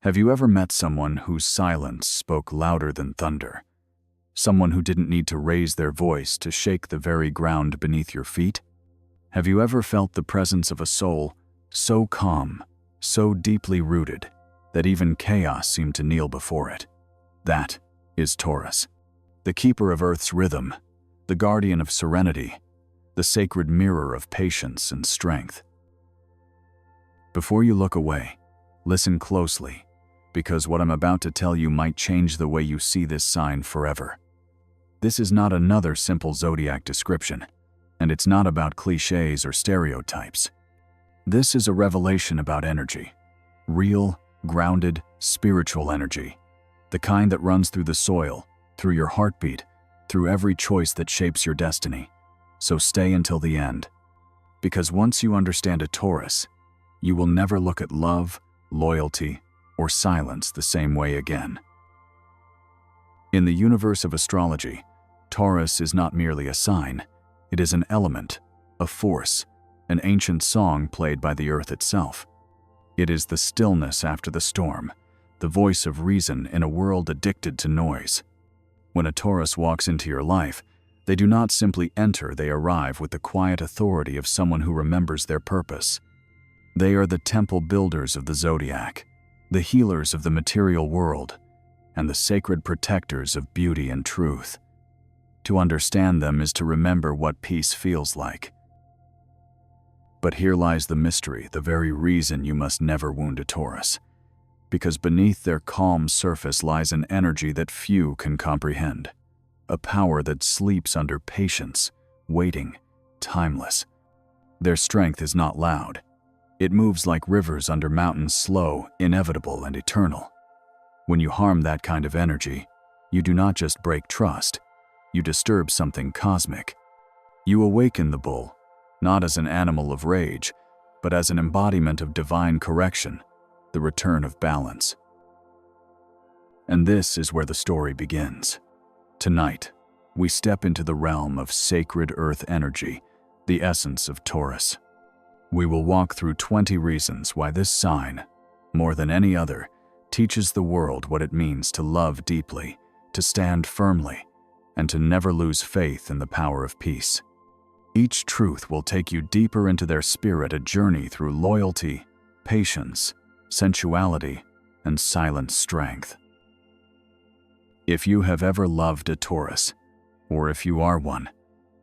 Have you ever met someone whose silence spoke louder than thunder? Someone who didn't need to raise their voice to shake the very ground beneath your feet? Have you ever felt the presence of a soul so calm, so deeply rooted, that even chaos seemed to kneel before it? That is Taurus, the keeper of Earth's rhythm, the guardian of serenity, the sacred mirror of patience and strength. Before you look away, listen closely, because what I'm about to tell you might change the way you see this sign forever. This is not another simple zodiac description, and it's not about cliches or stereotypes. This is a revelation about energy, real, grounded, spiritual energy, the kind that runs through the soil, through your heartbeat, through every choice that shapes your destiny. So stay until the end, because once you understand a Taurus, you will never look at love, loyalty, or silence the same way again. In the universe of astrology, Taurus is not merely a sign, it is an element, a force, an ancient song played by the earth itself. It is the stillness after the storm, the voice of reason in a world addicted to noise. When a Taurus walks into your life, they do not simply enter, they arrive with the quiet authority of someone who remembers their purpose. They are the temple builders of the zodiac, the healers of the material world, and the sacred protectors of beauty and truth. To understand them is to remember what peace feels like. But here lies the mystery, the very reason you must never wound a Taurus. Because beneath their calm surface lies an energy that few can comprehend. A power that sleeps under patience, waiting, timeless. Their strength is not loud. It moves like rivers under mountains, slow, inevitable, and eternal. When you harm that kind of energy, you do not just break trust, you disturb something cosmic. You awaken the bull, not as an animal of rage, but as an embodiment of divine correction, the return of balance. And this is where the story begins. Tonight, we step into the realm of sacred earth energy, the essence of Taurus. We will walk through 20 reasons why this sign, more than any other, teaches the world what it means to love deeply, to stand firmly, and to never lose faith in the power of peace. Each truth will take you deeper into their spirit, a journey through loyalty, patience, sensuality, and silent strength. If you have ever loved a Taurus, or if you are one,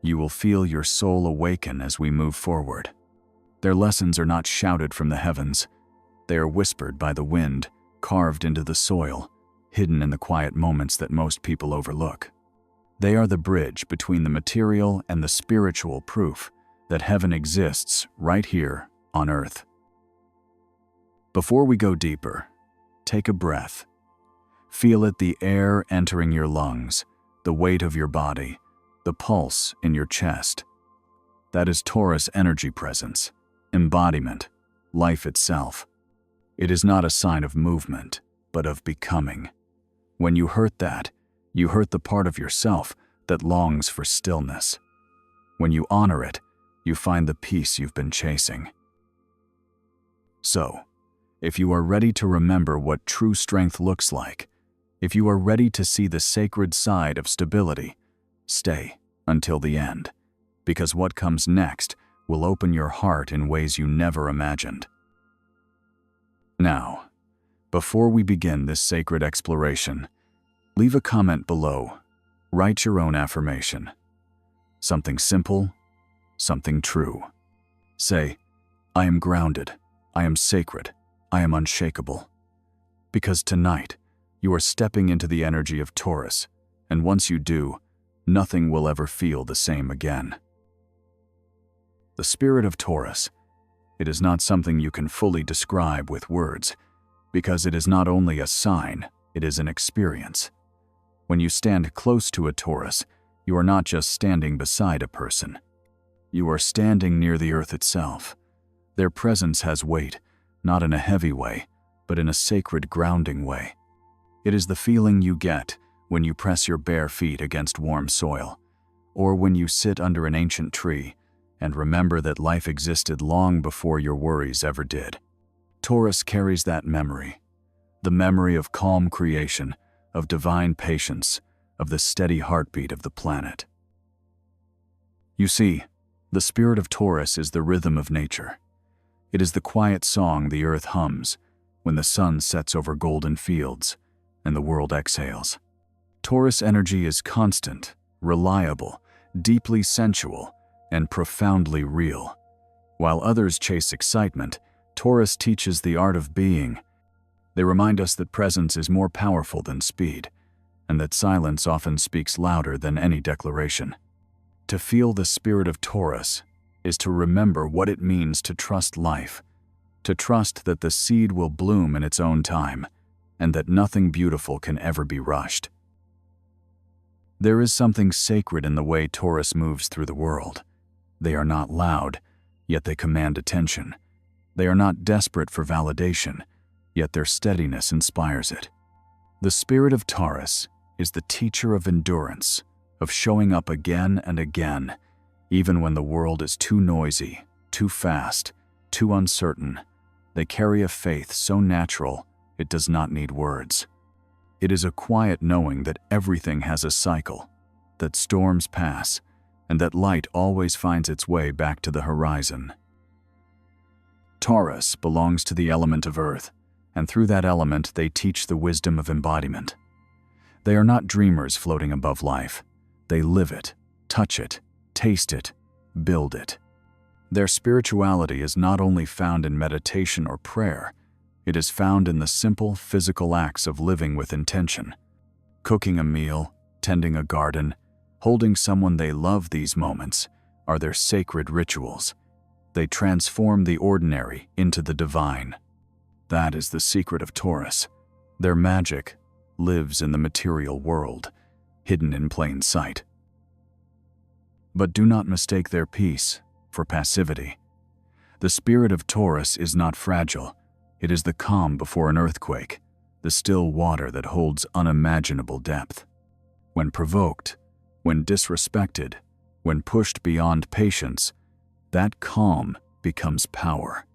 you will feel your soul awaken as we move forward. Their lessons are not shouted from the heavens. They are whispered by the wind, carved into the soil, hidden in the quiet moments that most people overlook. They are the bridge between the material and the spiritual, proof that heaven exists right here on earth. Before we go deeper, take a breath. Feel it, the air entering your lungs, the weight of your body, the pulse in your chest. That is Taurus energy presence, embodiment, life itself. It is not a sign of movement, but of becoming. When you hurt that, you hurt the part of yourself that longs for stillness. When you honor it, you find the peace you've been chasing. So, if you are ready to remember what true strength looks like, if you are ready to see the sacred side of stability, stay until the end, because what comes next will open your heart in ways you never imagined. Now, before we begin this sacred exploration, leave a comment below. Write your own affirmation. Something simple, something true. Say, I am grounded, I am sacred, I am unshakable. Because tonight, you are stepping into the energy of Taurus, and once you do, nothing will ever feel the same again. The spirit of Taurus, it is not something you can fully describe with words, because it is not only a sign, it is an experience. When you stand close to a Taurus, you are not just standing beside a person. You are standing near the earth itself. Their presence has weight, not in a heavy way, but in a sacred, grounding way. It is the feeling you get when you press your bare feet against warm soil, or when you sit under an ancient tree and remember that life existed long before your worries ever did. Taurus carries that memory, the memory of calm creation, of divine patience, of the steady heartbeat of the planet. You see, the spirit of Taurus is the rhythm of nature. It is the quiet song the earth hums when the sun sets over golden fields and the world exhales. Taurus energy is constant, reliable, deeply sensual, and profoundly real. While others chase excitement, Taurus teaches the art of being. They remind us that presence is more powerful than speed, and that silence often speaks louder than any declaration. To feel the spirit of Taurus is to remember what it means to trust life, to trust that the seed will bloom in its own time, and that nothing beautiful can ever be rushed. There is something sacred in the way Taurus moves through the world. They are not loud, yet they command attention. They are not desperate for validation, yet their steadiness inspires it. The spirit of Taurus is the teacher of endurance, of showing up again and again, even when the world is too noisy, too fast, too uncertain. They carry a faith so natural it does not need words. It is a quiet knowing that everything has a cycle, that storms pass, and that light always finds its way back to the horizon. Taurus belongs to the element of earth, and through that element they teach the wisdom of embodiment. They are not dreamers floating above life. They live it, touch it, taste it, build it. Their spirituality is not only found in meditation or prayer, it is found in the simple physical acts of living with intention. Cooking a meal, tending a garden, holding someone they love. These moments are their sacred rituals. They transform the ordinary into the divine. That is the secret of Taurus. Their magic lives in the material world, hidden in plain sight. But do not mistake their peace for passivity. The spirit of Taurus is not fragile. It is the calm before an earthquake, the still water that holds unimaginable depth. When provoked, when disrespected, when pushed beyond patience, that calm becomes power.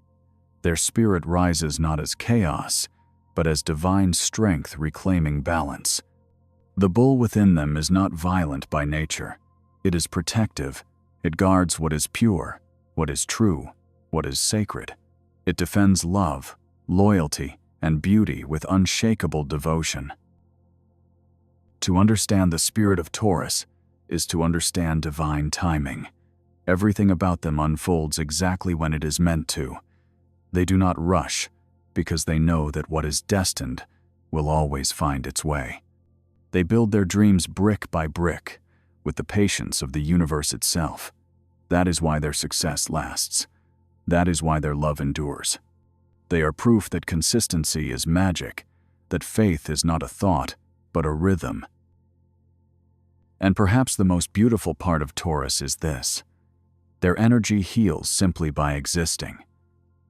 Their spirit rises not as chaos, but as divine strength reclaiming balance. The bull within them is not violent by nature. It is protective. It guards what is pure, what is true, what is sacred. It defends love, loyalty, and beauty with unshakable devotion. To understand the spirit of Taurus is to understand divine timing. Everything about them unfolds exactly when it is meant to. They do not rush, because they know that what is destined will always find its way. They build their dreams brick by brick, with the patience of the universe itself. That is why their success lasts. That is why their love endures. They are proof that consistency is magic, that faith is not a thought, but a rhythm. And perhaps the most beautiful part of Taurus is this: their energy heals simply by existing.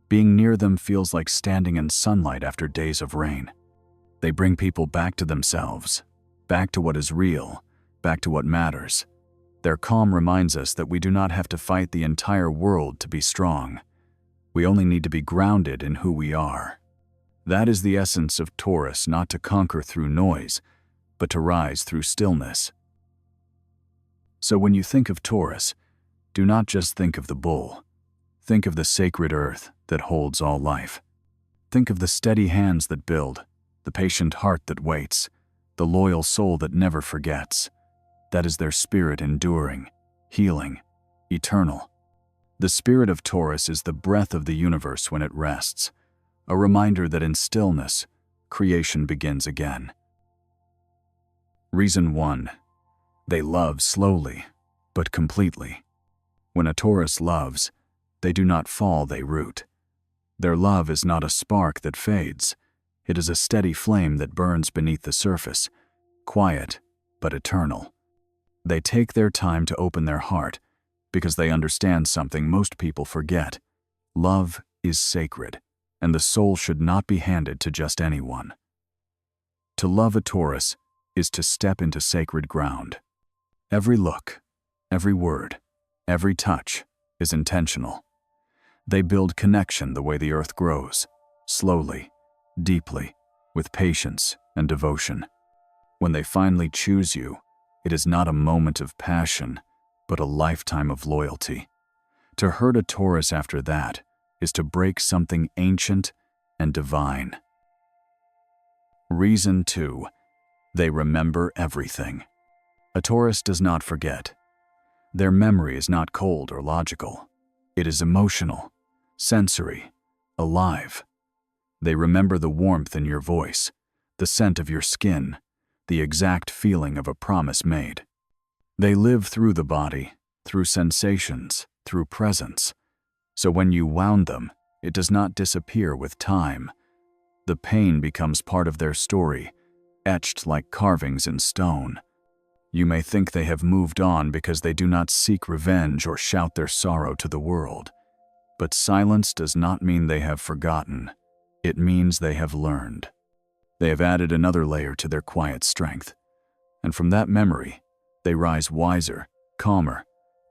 Being near them feels like standing in sunlight after days of rain. They bring people back to themselves, back to what is real, back to what matters. Their calm reminds us that we do not have to fight the entire world to be strong. We only need to be grounded in who we are. That is the essence of Taurus, not to conquer through noise, but to rise through stillness. So when you think of Taurus, do not just think of the bull. Think of the sacred earth that holds all life. Think of the steady hands that build, the patient heart that waits, the loyal soul that never forgets. That is their spirit, enduring, healing, eternal. The spirit of Taurus is the breath of the universe when it rests, a reminder that in stillness, creation begins again. Reason 1. They love slowly, but completely. When a Taurus loves, they do not fall, they root. Their love is not a spark that fades. It is a steady flame that burns beneath the surface, quiet but eternal. They take their time to open their heart, because they understand something most people forget. Love is sacred, and the soul should not be handed to just anyone. To love a Taurus is to step into sacred ground. Every look, every word, every touch is intentional. They build connection the way the earth grows, slowly, deeply, with patience and devotion. When they finally choose you, it is not a moment of passion, but a lifetime of loyalty. To hurt a Taurus after that is to break something ancient and divine. Reason 2. They remember everything. A Taurus does not forget. Their memory is not cold or logical. It is emotional, sensory, alive. They remember the warmth in your voice, the scent of your skin, the exact feeling of a promise made. They live through the body, through sensations, through presence. So when you wound them, it does not disappear with time. The pain becomes part of their story, etched like carvings in stone. You may think they have moved on because they do not seek revenge or shout their sorrow to the world. But silence does not mean they have forgotten. It means they have learned. They have added another layer to their quiet strength. And from that memory, they rise wiser, calmer,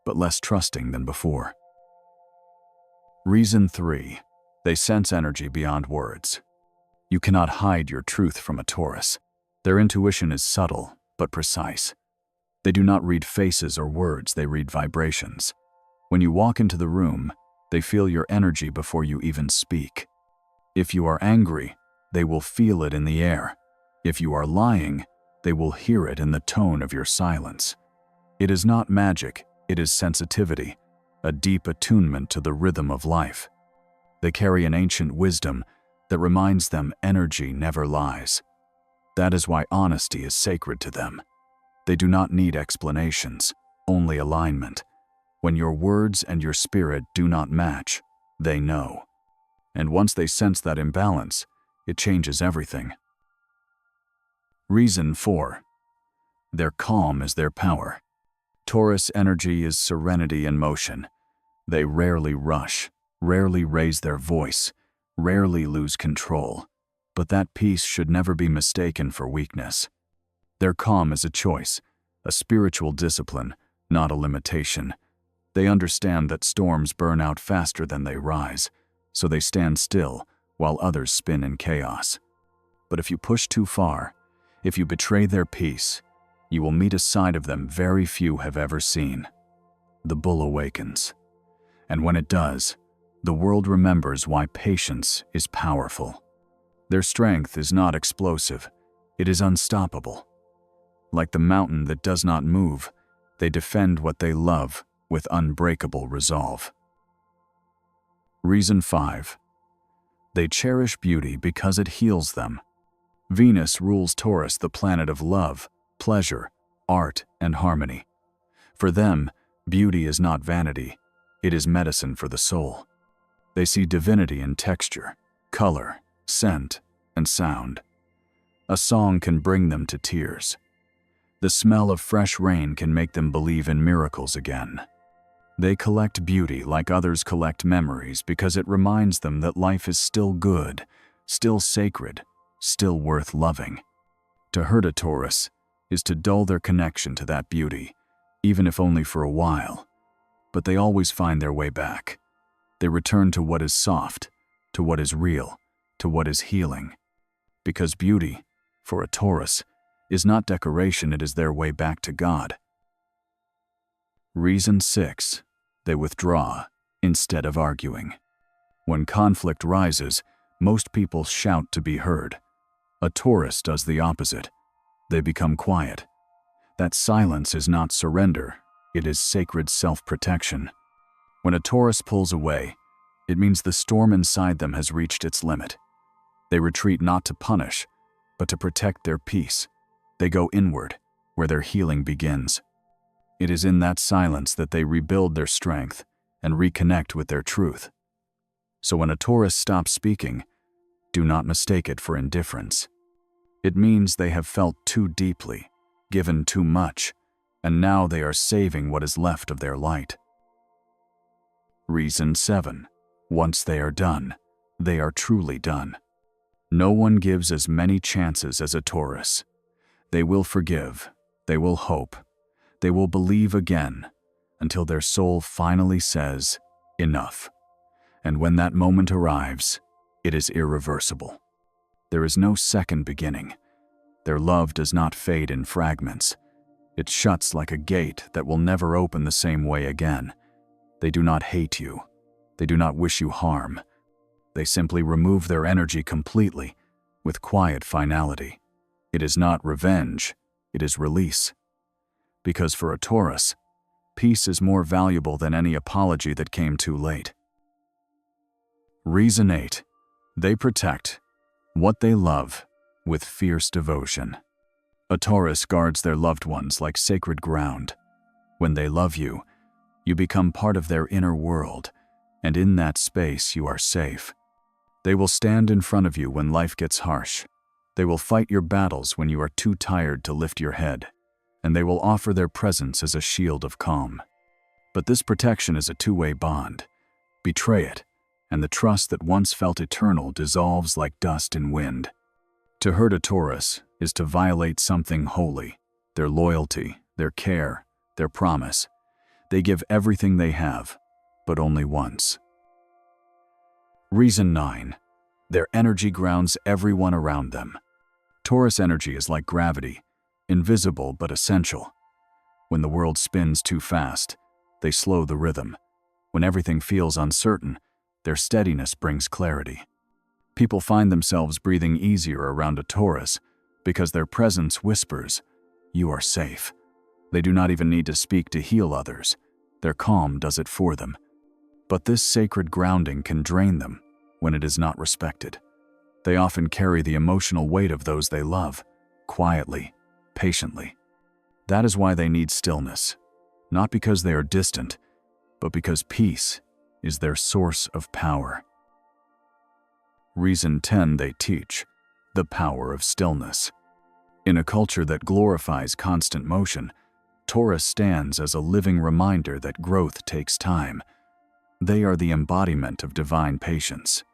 but less trusting than before. Reason 3. They sense energy beyond words. You cannot hide your truth from a Taurus. Their intuition is subtle, but precise. They do not read faces or words, they read vibrations. When you walk into the room, they feel your energy before you even speak. If you are angry, they will feel it in the air. If you are lying, they will hear it in the tone of your silence. It is not magic, it is sensitivity, a deep attunement to the rhythm of life. They carry an ancient wisdom that reminds them energy never lies. That is why honesty is sacred to them. They do not need explanations, only alignment. When your words and your spirit do not match, they know. And once they sense that imbalance, it changes everything. Reason 4. Their calm is their power. Taurus energy is serenity in motion. They rarely rush, rarely raise their voice, rarely lose control. But that peace should never be mistaken for weakness. Their calm is a choice, a spiritual discipline, not a limitation. They understand that storms burn out faster than they rise, so they stand still while others spin in chaos. But if you push too far, if you betray their peace, you will meet a side of them very few have ever seen. The bull awakens. And when it does, the world remembers why patience is powerful. Their strength is not explosive, it is unstoppable. Like the mountain that does not move, they defend what they love with unbreakable resolve. Reason 5. They cherish beauty because it heals them. Venus rules Taurus, the planet of love, pleasure, art, and harmony. For them, beauty is not vanity, it is medicine for the soul. They see divinity in texture, color, scent, and sound. A song can bring them to tears. The smell of fresh rain can make them believe in miracles again. They collect beauty like others collect memories because it reminds them that life is still good, still sacred, still worth loving. To hurt a Taurus is to dull their connection to that beauty, even if only for a while. But they always find their way back. They return to what is soft, to what is real, to what is healing. Because beauty, for a Taurus, is not decoration, it is their way back to God. Reason 6. They withdraw instead of arguing. When conflict rises, most people shout to be heard. A Taurus does the opposite. They become quiet. That silence is not surrender, it is sacred self-protection. When a Taurus pulls away, it means the storm inside them has reached its limit. They retreat not to punish, but to protect their peace. They go inward, where their healing begins. It is in that silence that they rebuild their strength and reconnect with their truth. So when a Taurus stops speaking, do not mistake it for indifference. It means they have felt too deeply, given too much, and now they are saving what is left of their light. Reason 7. Once they are done, they are truly done. No one gives as many chances as a Taurus. They will forgive, they will hope, they will believe again, until their soul finally says, enough. And when that moment arrives, it is irreversible. There is no second beginning. Their love does not fade in fragments. It shuts like a gate that will never open the same way again. They do not hate you. They do not wish you harm. They simply remove their energy completely, with quiet finality. It is not revenge, it is release. Because for a Taurus, peace is more valuable than any apology that came too late. Reason 8. They protect what they love with fierce devotion. A Taurus guards their loved ones like sacred ground. When they love you, you become part of their inner world, and in that space you are safe. They will stand in front of you when life gets harsh. They will fight your battles when you are too tired to lift your head, and they will offer their presence as a shield of calm. But this protection is a two-way bond. Betray it, and the trust that once felt eternal dissolves like dust in wind. To hurt a Taurus is to violate something holy, their loyalty, their care, their promise. They give everything they have, but only once. Reason 9. Their energy grounds everyone around them. Taurus energy is like gravity, invisible but essential. When the world spins too fast, they slow the rhythm. When everything feels uncertain, their steadiness brings clarity. People find themselves breathing easier around a Taurus because their presence whispers, "You are safe." They do not even need to speak to heal others. Their calm does it for them. But this sacred grounding can drain them when it is not respected. They often carry the emotional weight of those they love, quietly, patiently. That is why they need stillness, not because they are distant, but because peace is their source of power. Reason 10. They teach the power of stillness. In a culture that glorifies constant motion, Taurus stands as a living reminder that growth takes time. They are the embodiment of divine patience.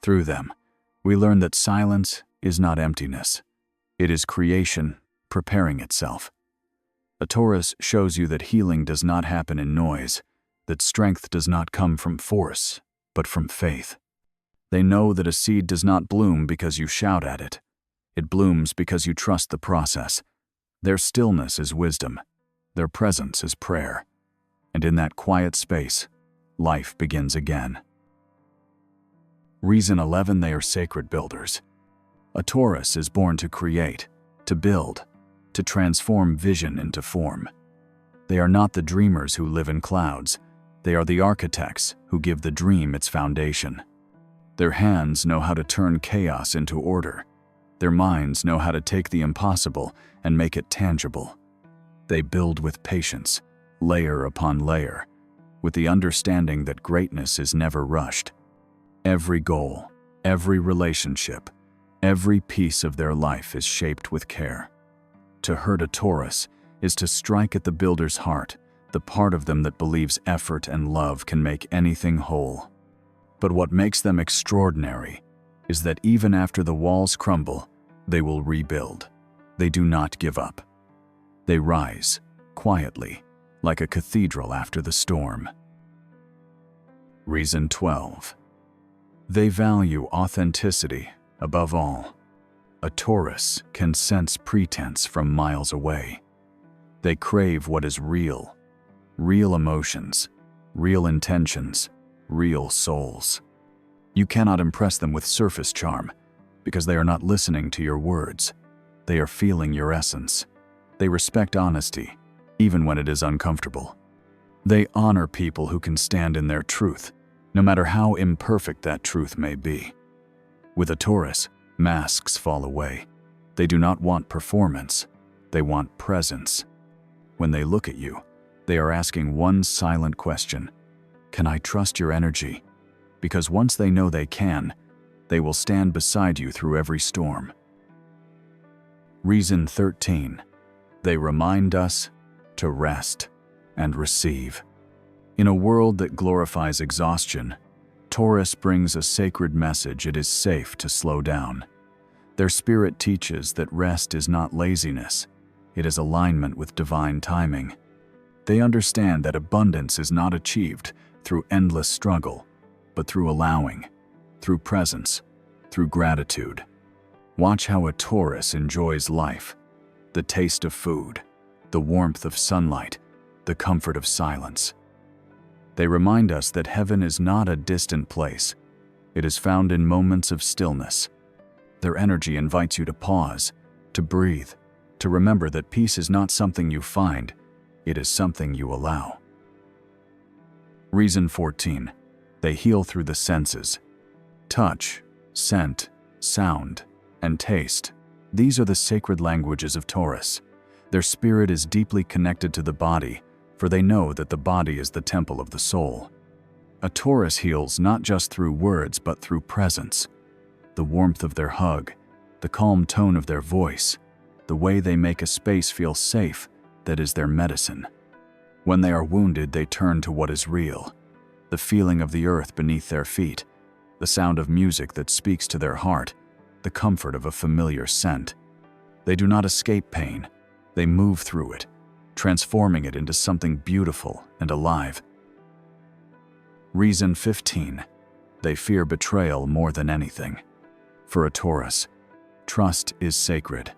Through them, we learn that silence is not emptiness. It is creation preparing itself. A Taurus shows you that healing does not happen in noise, that strength does not come from force, but from faith. They know that a seed does not bloom because you shout at it. It blooms because you trust the process. Their stillness is wisdom. Their presence is prayer. And in that quiet space, life begins again. Reason 11. They are sacred builders. A Taurus is born to create, to build, to transform vision into form. They are not the dreamers who live in clouds. They are the architects who give the dream its foundation. Their hands know how to turn chaos into order. Their minds know how to take the impossible and make it tangible. They build with patience, layer upon layer, with the understanding that greatness is never rushed. Every goal, every relationship, every piece of their life is shaped with care. To hurt a Taurus is to strike at the builder's heart, the part of them that believes effort and love can make anything whole. But what makes them extraordinary is that even after the walls crumble, they will rebuild. They do not give up. They rise, quietly, like a cathedral after the storm. Reason 12. They value authenticity above all. A Taurus can sense pretense from miles away. They crave what is real, real emotions, real intentions, real souls. You cannot impress them with surface charm because they are not listening to your words. They are feeling your essence. They respect honesty, even when it is uncomfortable. They honor people who can stand in their truth, no matter how imperfect that truth may be. With a Taurus, masks fall away. They do not want performance. They want presence. When they look at you, they are asking one silent question: can I trust your energy? Because once they know they can, they will stand beside you through every storm. Reason 13. They remind us to rest and receive. In a world that glorifies exhaustion, Taurus brings a sacred message: it is safe to slow down. Their spirit teaches that rest is not laziness, it is alignment with divine timing. They understand that abundance is not achieved through endless struggle, but through allowing, through presence, through gratitude. Watch how a Taurus enjoys life, the taste of food, the warmth of sunlight, the comfort of silence. They remind us that heaven is not a distant place. It is found in moments of stillness. Their energy invites you to pause, to breathe, to remember that peace is not something you find, it is something you allow. Reason 14. They heal through the senses. Touch, scent, sound, and taste. These are the sacred languages of Taurus. Their spirit is deeply connected to the body, for they know that the body is the temple of the soul. A Taurus heals not just through words but through presence. The warmth of their hug, the calm tone of their voice, the way they make a space feel safe, that is their medicine. When they are wounded, they turn to what is real. The feeling of the earth beneath their feet, the sound of music that speaks to their heart, the comfort of a familiar scent. They do not escape pain, they move through it, transforming it into something beautiful and alive. Reason 15. They fear betrayal more than anything. For a Taurus, trust is sacred.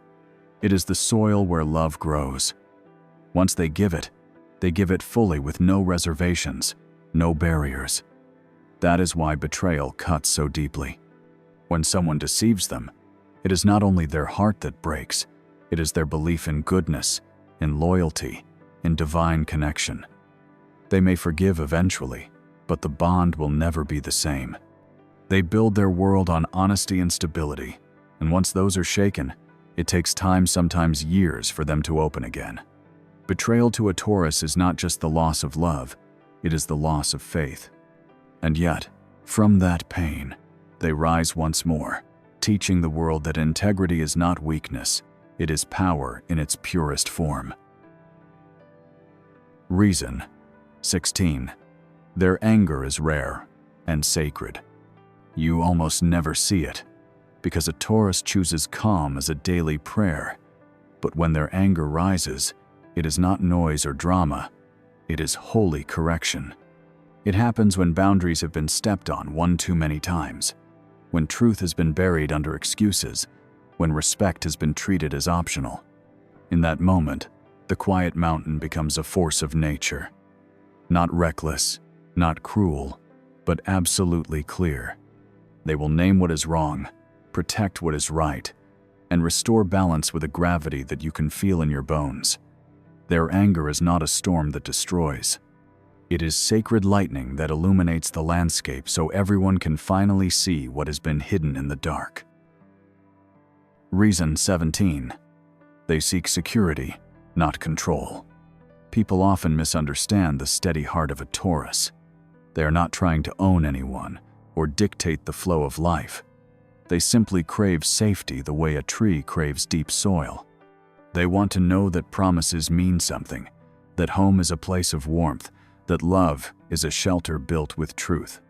It is the soil where love grows. Once they give it fully with no reservations, no barriers. That is why betrayal cuts so deeply. When someone deceives them, it is not only their heart that breaks, it is their belief in goodness, in loyalty, in divine connection. They may forgive eventually, but the bond will never be the same. They build their world on honesty and stability, and once those are shaken, it takes time, sometimes years, for them to open again. Betrayal to a Taurus is not just the loss of love, it is the loss of faith. And yet, from that pain, they rise once more, teaching the world that integrity is not weakness, it is power in its purest form. Reason 16. Their anger is rare and sacred. You almost never see it, because a Taurus chooses calm as a daily prayer. But when their anger rises, it is not noise or drama, it is holy correction. It happens when boundaries have been stepped on one too many times, when truth has been buried under excuses, when respect has been treated as optional. In that moment, the quiet mountain becomes a force of nature. Not reckless, not cruel, but absolutely clear. They will name what is wrong, protect what is right, and restore balance with a gravity that you can feel in your bones. Their anger is not a storm that destroys. It is sacred lightning that illuminates the landscape so everyone can finally see what has been hidden in the dark. Reason 17. They seek security, not control. People often misunderstand the steady heart of a Taurus. They are not trying to own anyone or dictate the flow of life. They simply crave safety the way a tree craves deep soil. They want to know that promises mean something, that home is a place of warmth, that love is a shelter built with truth.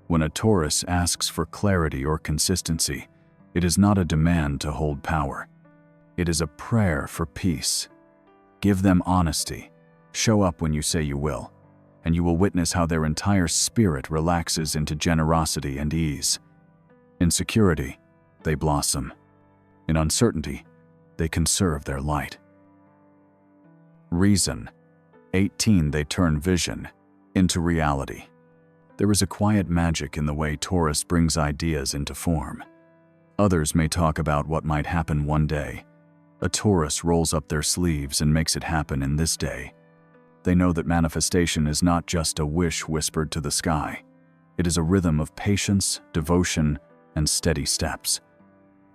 When a Taurus asks for clarity or consistency, it is not a demand to hold power. It is a prayer for peace. Give them honesty. Show up when you say you will, and you will witness how their entire spirit relaxes into generosity and ease. In security, they blossom. In uncertainty, they conserve their light. Reason 18. They turn vision into reality. There is a quiet magic in the way Taurus brings ideas into form. Others may talk about what might happen one day. A Taurus rolls up their sleeves and makes it happen in this day. They know that manifestation is not just a wish whispered to the sky. It is a rhythm of patience, devotion, and steady steps.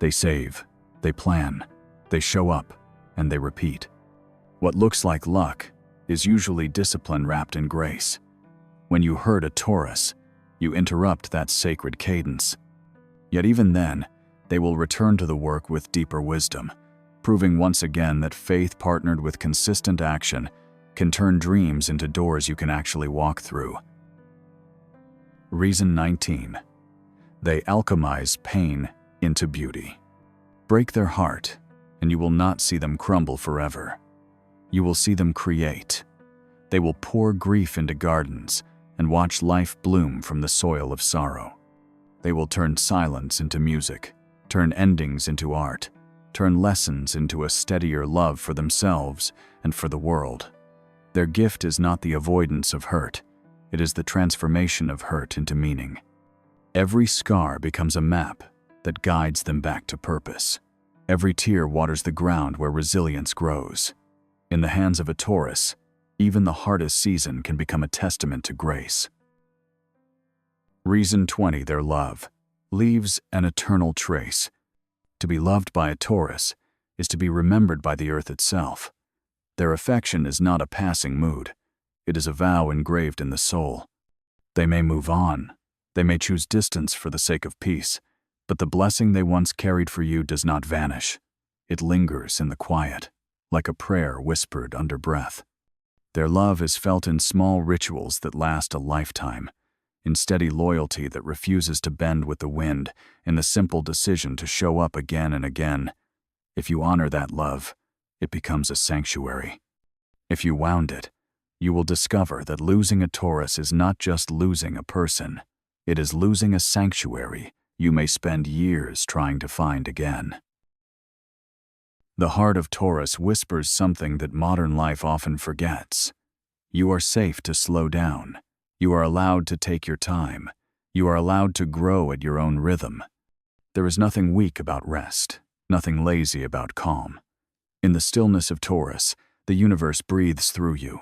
They save, they plan, they show up, and they repeat. What looks like luck is usually discipline wrapped in grace. When you hurt a Taurus, you interrupt that sacred cadence. Yet even then, they will return to the work with deeper wisdom, proving once again that faith partnered with consistent action can turn dreams into doors you can actually walk through. Reason 19. They alchemize pain into beauty. Break their heart, and you will not see them crumble forever. You will see them create. They will pour grief into gardens and watch life bloom from the soil of sorrow. They will turn silence into music, turn endings into art, turn lessons into a steadier love for themselves and for the world. Their gift is not the avoidance of hurt, it is the transformation of hurt into meaning. Every scar becomes a map that guides them back to purpose. Every tear waters the ground where resilience grows. In the hands of a Taurus, even the hardest season can become a testament to grace. Reason 20. Their love leaves an eternal trace. To be loved by a Taurus is to be remembered by the earth itself. Their affection is not a passing mood. It is a vow engraved in the soul. They may move on. They may choose distance for the sake of peace, but the blessing they once carried for you does not vanish. It lingers in the quiet, like a prayer whispered under breath. Their love is felt in small rituals that last a lifetime, in steady loyalty that refuses to bend with the wind, in the simple decision to show up again and again. If you honor that love, it becomes a sanctuary. If you wound it, you will discover that losing a Taurus is not just losing a person. It is losing a sanctuary you may spend years trying to find again. The heart of Taurus whispers something that modern life often forgets. You are safe to slow down. You are allowed to take your time. You are allowed to grow at your own rhythm. There is nothing weak about rest, nothing lazy about calm. In the stillness of Taurus, the universe breathes through you.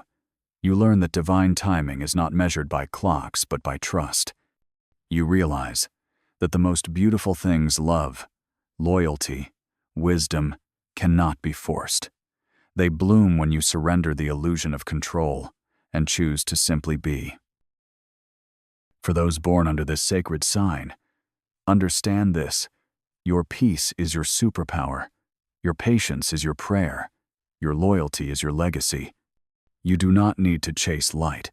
You learn that divine timing is not measured by clocks but by trust. You realize that the most beautiful things, love, loyalty, wisdom, cannot be forced. They bloom when you surrender the illusion of control and choose to simply be. For those born under this sacred sign, understand this: your peace is your superpower, your patience is your prayer, your loyalty is your legacy. You do not need to chase light.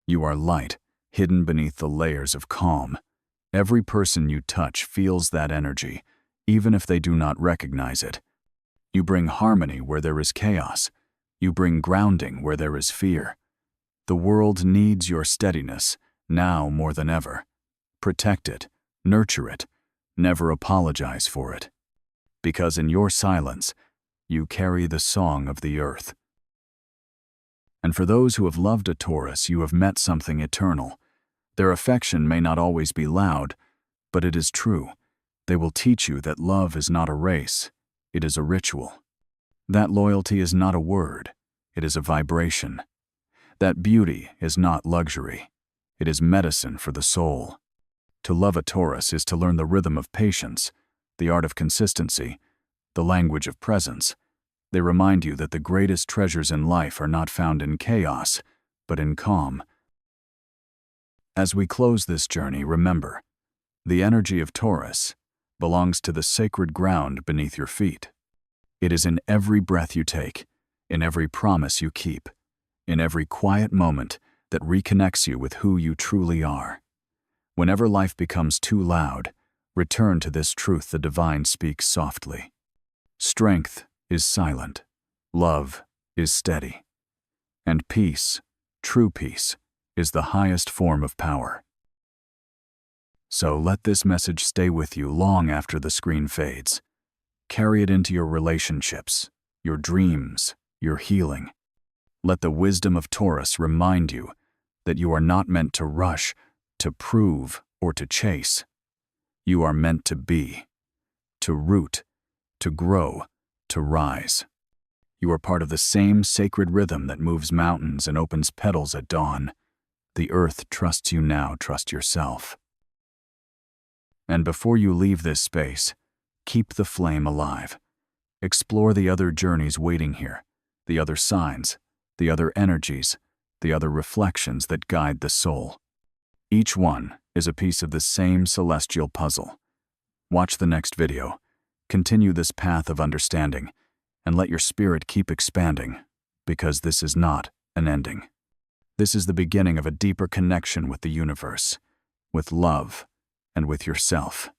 You are light, hidden beneath the layers of calm. Every person you touch feels that energy, even if they do not recognize it. You bring harmony where there is chaos. You bring grounding where there is fear. The world needs your steadiness, now more than ever. Protect it, nurture it, never apologize for it. Because in your silence, you carry the song of the earth. And for those who have loved a Taurus, you have met something eternal. Their affection may not always be loud, but it is true. They will teach you that love is not a race, it is a ritual. That loyalty is not a word, it is a vibration. That beauty is not luxury, it is medicine for the soul. To love a Taurus is to learn the rhythm of patience, the art of consistency, the language of presence. They remind you that the greatest treasures in life are not found in chaos, but in calm. As we close this journey, remember, the energy of Taurus belongs to the sacred ground beneath your feet. It is in every breath you take, in every promise you keep, in every quiet moment that reconnects you with who you truly are. Whenever life becomes too loud, return to this truth the divine speaks softly. Strength is silent, love is steady, and peace, true peace, is the highest form of power. So let this message stay with you long after the screen fades. Carry it into your relationships, your dreams, your healing. Let the wisdom of Taurus remind you that you are not meant to rush, to prove, or to chase. You are meant to be, to root, to grow, to rise. You are part of the same sacred rhythm that moves mountains and opens petals at dawn. The earth trusts you now, trust yourself. And before you leave this space, keep the flame alive. Explore the other journeys waiting here, the other signs, the other energies, the other reflections that guide the soul. Each one is a piece of the same celestial puzzle. Watch the next video, continue this path of understanding, and let your spirit keep expanding, because this is not an ending. This is the beginning of a deeper connection with the universe, with love, and with yourself.